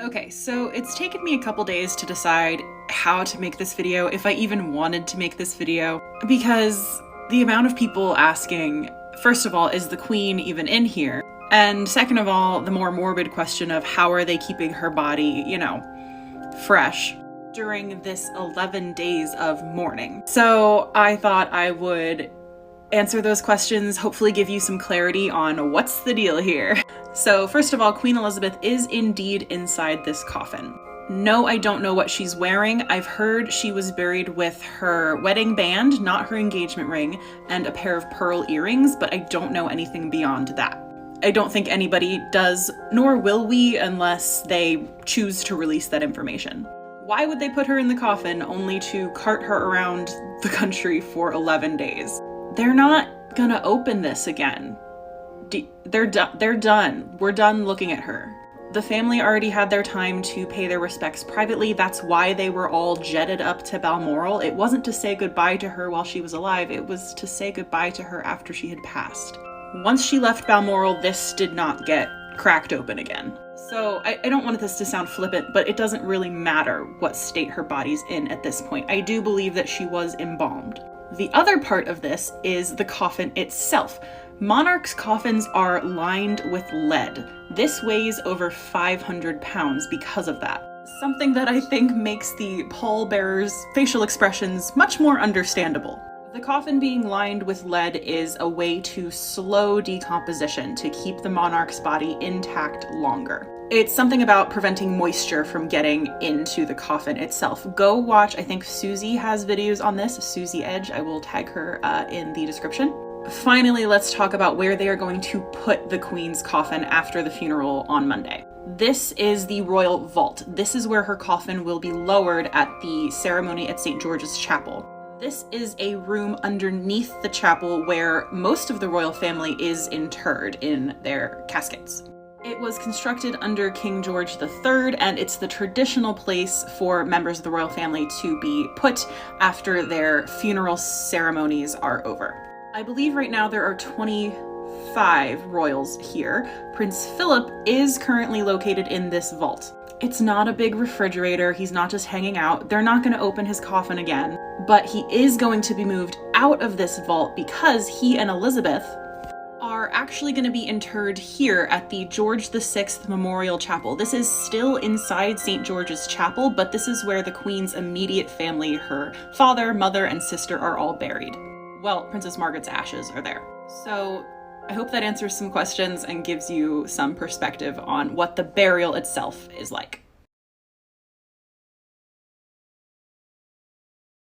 Okay, so it's taken me a couple days to decide how to make this video, if I even wanted to make this video, because the amount of people asking, first of all, is the queen even in here? And second of all, the more morbid question of how are they keeping her body, fresh during this 11 days of mourning. So I thought I would answer those questions, hopefully give you some clarity on what's the deal here. So first of all, Queen Elizabeth is indeed inside this coffin. No, I don't know what she's wearing. I've heard she was buried with her wedding band, not her engagement ring, and a pair of pearl earrings, but I don't know anything beyond that. I don't think anybody does, nor will we unless they choose to release that information. Why would they put her in the coffin only to cart her around the country for 11 days? They're not gonna open this again. They're done. We're done looking at her. The family already had their time to pay their respects privately. That's why they were all jetted up to Balmoral. It wasn't to say goodbye to her while she was alive. It was to say goodbye to her after she had passed. Once she left Balmoral, this did not get cracked open again. So I don't want this to sound flippant, but it doesn't really matter what state her body's in at this point. I do believe that she was embalmed. The other part of this is the coffin itself. Monarchs' coffins are lined with lead. This weighs over 500 pounds because of that. Something that I think makes the pallbearers' facial expressions much more understandable. The coffin being lined with lead is a way to slow decomposition, to keep the monarch's body intact longer. It's something about preventing moisture from getting into the coffin itself. Go watch, I think Susie has videos on this, Susie Edge. I will tag her in the description. Finally, let's talk about where they are going to put the Queen's coffin after the funeral on Monday. This is the royal vault. This is where her coffin will be lowered at the ceremony at St. George's Chapel. This is a room underneath the chapel where most of the royal family is interred in their caskets. It was constructed under King George III, and it's the traditional place for members of the royal family to be put after their funeral ceremonies are over. I believe right now there are 25 royals here. Prince Philip is currently located in this vault. It's not a big refrigerator. He's not just hanging out. They're not going to open his coffin again, but he is going to be moved out of this vault because he and Elizabeth are actually going to be interred here at the George VI Memorial Chapel. This is still inside St. George's Chapel, but this is where the Queen's immediate family, her father, mother, and sister are all buried. Well, Princess Margaret's ashes are there. So I hope that answers some questions and gives you some perspective on what the burial itself is like.